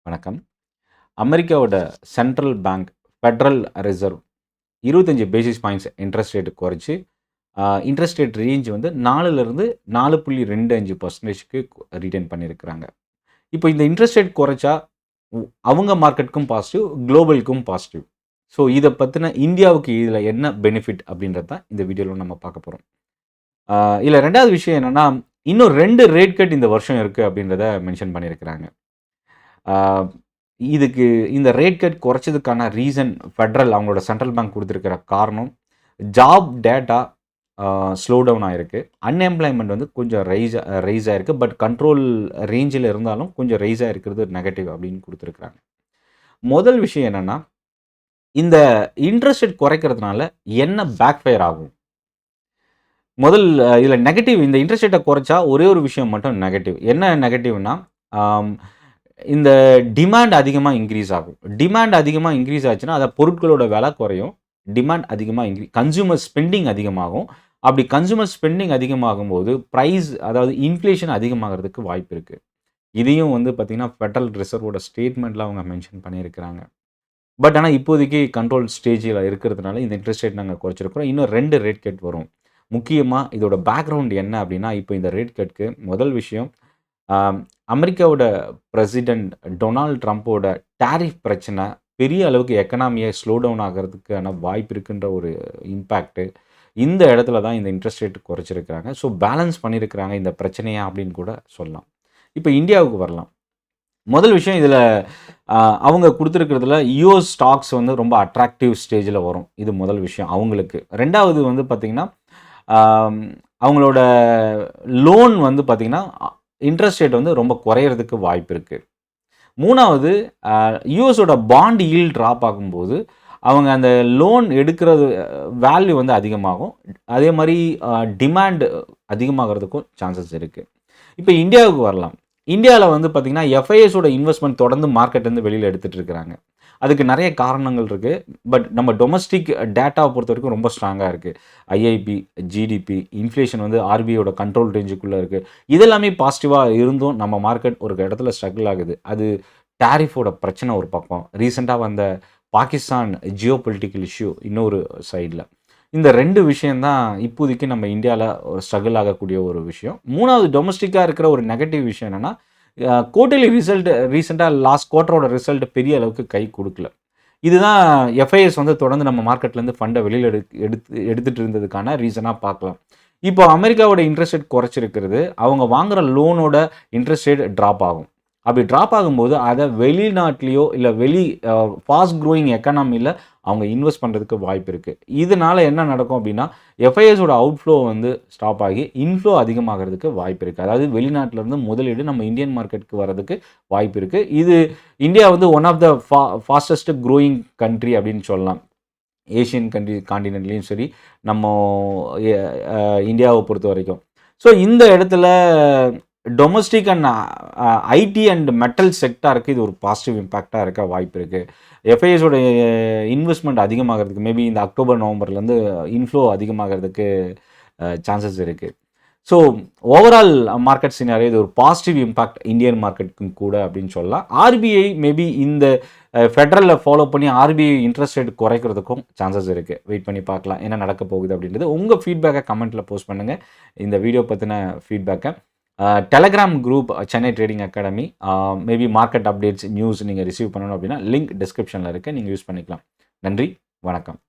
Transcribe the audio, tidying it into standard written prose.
வணக்கம். அமெரிக்காவோட central bank federal reserve 25 basis points interest rate குறைச்சு, இன்ட்ரெஸ்ட் ரேட் ரேஞ்ச் வந்து 4லிருந்து 4.25%க்கு ரிட்டெயின் பண்ணியிருக்கிறாங்க. இப்போ இந்த இன்ட்ரெஸ்ட் ரேட் குறைச்சா, அவங்க மார்க்கெட்டுக்கும் பாசிட்டிவ், குளோபலுக்கும் பாசிட்டிவ். ஸோ இத பத்தின இந்தியாவுக்கு இதில என்ன பெனிஃபிட் அப்படின்றது தான் இந்த வீடியோல நம்ம பார்க்க போறோம். இதுல 2வது விஷயம் என்னன்னா, இன்னும் 2 ரேட் கட் இந்த வருஷம் இருக்கு அப்படின்றத மென்ஷன் பண்ணியிருக்கிறாங்க. ஆ இதுக்கு இந்த ரேட் கட் குறைச்சதுக்கான ரீசன் ஃபெடரல் அவங்களோட சென்ட்ரல் பேங்க் குடுத்திருக்கிற காரணம், ஜாப் டேட்டா ஸ்லோ டவுன் ஆயிருக்கு. அன்எம்ப்ளாய்மென்ட் வந்து கொஞ்சம் ரைஸ் ஆயிருக்கு. பட் கண்ட்ரோல் ரேஞ்சில இருந்தாலும் கொஞ்சம் ரைஸ் ஆயிருக்கிறது நெகட்டிவ் அப்படின்னு குடுத்திருக்கிறாங்க. முதல் விஷயம் என்னன்னா, இந்த இன்ட்ரெஸ்ட் ரேட் குறைக்கிறதுனால என்ன பேக் ஃபயர் ஆகும்? முதல் இதுல நெகட்டிவ் இந்த இன்ட்ரெஸ்ட் ரேட்ட குறைச்சா ஒரே ஒரு விஷயம் மட்டும் நெகட்டிவ். என்ன நெகட்டிவ்னா, ஆம் இந்த டிமாண்ட் அதிகமா இன்கிரீஸ் ஆகும். டிமாண்ட் அதிகமா இன்கிரீஸ் ஆச்சுன்னா, அந்த பொருட்களோட விலை குறையும். டிமாண்ட் அதிகமா கன்சியூமர் ஸ்பெண்டிங் அதிகமாகும். அப்படி கன்சியூமர் ஸ்பெண்டிங் அதிகமாகும்போது, பிரைஸ் அதாவது இன்ஃப்ளேஷன் அதிகமாகறதுக்கு வாய்ப்பு இருக்கு. இதையும் வந்து பார்த்தீங்கன்னா, ஃபெடரல் ரிசர்வோட ஸ்டேட்மெண்ட்ல அவங்க மென்ஷன் பண்ணியிருக்கிறாங்க. பட் ஆனா இப்போதைக்கு கண்ட்ரோல் ஸ்டேஜ்ல இருக்கிறதுனால, இந்த இன்ட்ரெஸ்ட் ரேட் நாங்க குறைச்சிருக்கிறோம். இன்னும் 2 ரேட் கட் வரும். முக்கியமா இதோட பேக்கிரவுண்ட் என்ன அப்படின்னா, இப்போ இந்த ரேட் கட்க்கு முதல் விஷயம், ஆம், அமெரிக்காவோட பிரசிடென்ட் டொனால்ட் ட்ரம்ப்போட டாரிஃப் பிரச்சனை பெரிய அளவுக்கு எக்கனாமியை ஸ்லோ டவுன் ஆகிறதுக்கான வாய்ப்பு இருக்குன்ற ஒரு இம்பேக்ட்டு இந்த இடத்துல தான் இந்த இன்ட்ரெஸ்ட் ரேட் குறைச்சிருக்கிறாங்க. ஸோ பேலன்ஸ் பண்ணியிருக்கிறாங்க இந்த பிரச்சனையா அப்படின்னு கூட சொல்லலாம். இப்போ இந்தியாவுக்கு வரலாம். முதல் விஷயம் இதில் அவங்க கொடுத்துருக்கிறதுல யூஎஸ் ஸ்டாக்ஸ் வந்து ரொம்ப அட்ராக்டிவ் ஸ்டேஜில் வரும். இது முதல் விஷயம் அவங்களுக்கு. 2வது வந்து பார்த்திங்கன்னா, அவங்களோட லோன் வந்து பார்த்திங்கன்னா இன்ட்ரெஸ்ட் ரேட் வந்து ரொம்ப குறையிறதுக்கு வாய்ப்பு இருக்கு. 3வது யுஎஸோட பாண்ட் ஈல்ட் ட்ராப் ஆகும்போது, அவங்க அந்த லோன் எடுக்கிறது வேல்யூ வந்து அதிகமாகும். அதே மாரி டிமாண்ட் அதிகமாகறதுக்கும் சான்சஸ் இருக்கு. இப்போ இந்தியாவுக்கு வரலாம். இந்தியால வந்து பார்த்தீங்கன்னா, எஃப்ஐஎஸோட இன்வெஸ்ட்மென்ட் தொடர்ந்து மார்க்கெட்லேருந்து வெளியில எடுத்துட்டு இருக்கிறாங்க. அதுக்கு நெறைய காரணங்கள் இருக்கு. பட் நம்ம டொமஸ்டிக் டேட்டாவ பொறுத்தவரைக்கும் ரொம்ப ஸ்ட்ராங்கா இருக்கு. ஐஐபி, ஜிடிபி, இன்ஃப்ளேஷன் வந்து ஆர்பிஐயோட கண்ட்ரோல் ரேஞ்சுக்குள்ள இருக்கு. இதெல்லாமே பாசிட்டிவா இருந்தும் நம்ம மார்க்கெட் ஒரு இடத்துல ஸ்ட்ரகிள் ஆகுது. அது டாரிஃபோட பிரச்சனை ஒரு பக்கம். ரீசென்ட்டா வந்த பாகிஸ்தான் ஜியோ பொலிட்டிக்கல் இஷ்யூ இன்னொரு சைட்ல. இந்த 2 விஷயம் தான் இப்போதைக்கு நம்ம இந்தியால ஒரு ஸ்ட்ரகிள் ஆகக்கூடிய ஒரு விஷயம். 3வது டொமஸ்டிக்கா இருக்கிற ஒரு நெகட்டிவ் விஷயம் என்னன்னா, குவார்ட்டர்லி ரிசல்ட் ரீசென்ட்டா லாஸ்ட் குவார்ட்டரோட ரிசல்ட் பெரிய அளவுக்கு கை குடுக்கல. இதுதான் எஃப்ஐஎஸ் வந்து தொடர்ந்து நம்ம மார்க்கெட்லேருந்து ஃபண்ட வெளியில எடுத்துட்டு இருந்ததுக்கான ரீசனா பார்க்கலாம். இப்போ அமெரிக்காவோட இன்ட்ரெஸ்ட் ரேட் குறைச்சிருக்கிறது, அவங்க வாங்குற லோனோட இன்ட்ரெஸ்ட் ரேட் ட்ராப் ஆகும். அப்படி ட்ராப் ஆகும்போது, அத வெளிநாட்டிலயோ இல்ல ஃபாஸ்ட் குரோயிங் எக்கானமில அவங்க இன்வெஸ்ட் பண்றதுக்கு வாய்ப்பு இருக்கு. இதனால என்ன நடக்கும் அப்படின்னா, எஃப்ஐஎஸோட அவுட்ஃப்ளோ வந்து ஸ்டாப் ஆகி, இன்ஃப்ளோ அதிகமாகறதுக்கு வாய்ப்பு இருக்கு. அதாவது வெளிநாட்டிலருந்து முதலீடு நம்ம இந்தியன் மார்க்கெட்டுக்கு வரதுக்கு வாய்ப்பு இருக்கு. இது இந்தியா வந்து one of the fastest growing country அப்படின்னு சொல்லலாம். ஏசியன் கான்டினென்ட்லயும் சரி, நம்ம எ அ இந்தியாவ பொறுத்தவரைக்கும். ஸோ இந்த இடத்துல domestic and IT and metal செக்டாருக்கு இது ஒரு பாசிட்டிவ் இம்பேக்ட்டா இருக்க வாய்ப்பு இருக்கு. எஃப்ஐஎஸ் ஓட இன்வெஸ்ட்மென்ட் அதிகமாகறதுக்கு மேபி இந்த அக்டோபர், நவம்பர்லேருந்து இன்ஃப்ளோ அதிகமாகறதுக்கு சான்சஸ் இருக்கு. ஸோ ஓவரால் மார்க்கெட் சினாரியோ இது ஒரு பாசிட்டிவ் இம்பேக்ட் இந்தியன் மார்க்கெட்டுக்கும் கூட அப்படின்னு சொல்லலாம். ஆர்பிஐ மேபி இந்த ஃபெடரல்ல ஃபாலோ பண்ணி ஆர்பிஐ இன்ட்ரெஸ்ட் ரேட் குறைக்கிறதுக்கும் சான்சஸ் இருக்கு. வெயிட் பண்ணி பார்க்கலாம். என்ன நடக்க போகுது அப்படின்றது. உங்க ஃபீட்பேக்க கமெண்ட்ல போஸ்ட் பண்ணுங்க. இந்த வீடியோ பத்தின ஃபீட்பேக்க. Telegram group Chennai trading academy maybe market updates, news நீங்க ரிசீவ் பண்ணணும் அப்படின்னா லிங்க் டிஸ்கிரிப்ஷன்ல இருக்கு. நீங்க யூஸ் பண்ணிக்கலாம். நன்றி, வணக்கம்.